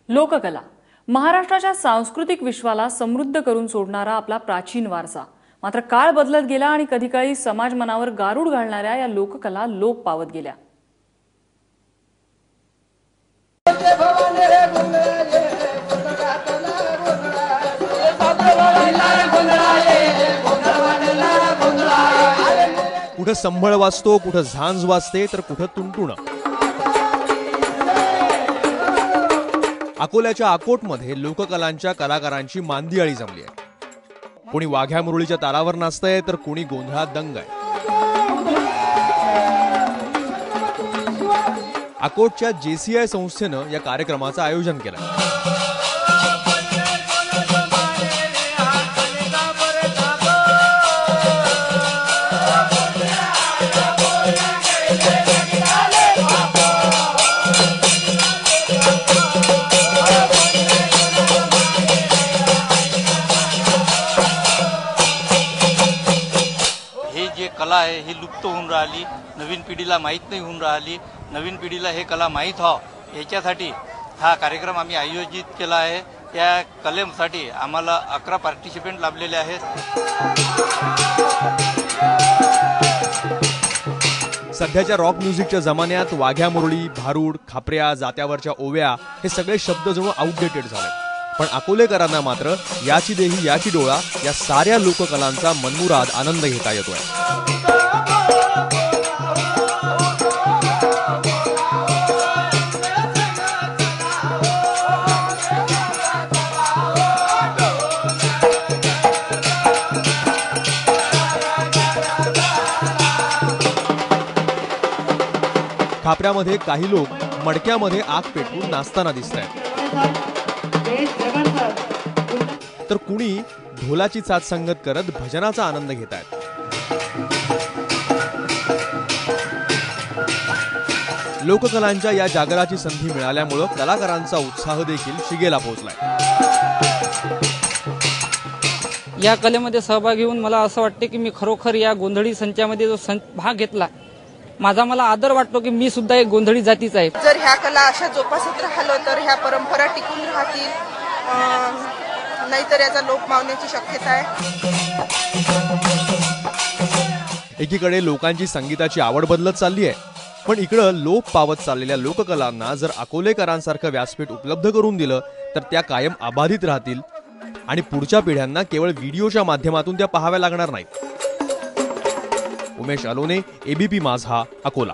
लोककला महाराष्ट्राच्या सांस्कृतिक विश्वाला समृद्ध करून सोडणारा आपला प्राचीन वारसा। मात्र काळ बदलत गेला आणि कधीकाळी समाज मनावर गारूड घालणाऱ्या या लोककला लोप पावत गेल्या। कुठं संभळ वाजतो, कुठं झांज वाजते, तर कुठं तुणतुण। अकोल्याच्या अकोटमध्ये लोककलांच्या कलाकारांची मांदियाळी जमली आहे। कोणी वाघ्या मुरळीच्या तालावर नाचतंय, तर कोणी गोंधळात दंग आहे। अकोटच्या JCI संस्थेनं या कार्यक्रमाचं आयोजन केलं। जे कला आहे ही लुप्त होऊन राहिली, नवीन पिढीला माहीत नाही होऊन राहिली। नवीन पिढीला हे कला माहीत व्हावं याच्यासाठी हा कार्यक्रम आम्ही आयोजित केला आहे। या कलेसाठी आम्हाला 11 पार्टिसिपेंट लाभलेले आहेत। सध्याच्या रॉक म्युझिकच्या जमान्यात वाघ्या मुरळी, भारूड, खापऱ्या, जात्यावरच्या ओव्या हे सगळे शब्द जणू आउटडेटेड झाले। पण अकोलेकरांना मात्र याची देही याची डोळा या साऱ्या लोककलांचा मनमुराद आनंद घेता येतोय। खापऱ्यामध्ये काही लोक मडक्यामध्ये आग पेटवून नाचताना दिसतायत, तर कुणी ढोलाची साथ संगत करत भजनाचा आनंद घेत आहेत। लोककलांच्या या जागराची संधी मिळाल्यामुळे कलाकारांचा उत्साह देखील शिगेला पोहोचलाय। या कलेमध्ये सहभागी होऊन मला असं वाटते की मी खरोखर या गोंधळी संचामध्ये जो भाग घेतला, मला आदर वाटतो की मी सुद्धा एक गोंधळी जातीच आहे। जर ह्या कला अशा जोपासत राहिलो तर ह्या परंपरा टिकून राहतील, नाहीतर याचा लोप पावण्याची शक्यता आहे। एकीकडे लोकांची संगीताची आवड बदलत चालली आहे, पण इकडं लोप पावत चाललेल्या लोककलांना जर अकोलेकरांसारखं व्यासपीठ उपलब्ध करून दिलं तर त्या कायम अबाधित राहतील आणि पुढच्या पिढ्यांना केवळ व्हिडिओच्या माध्यमातून त्या पाहाव्या लागणार नाहीत। उमेश अलोने, ABP माझा, अकोला।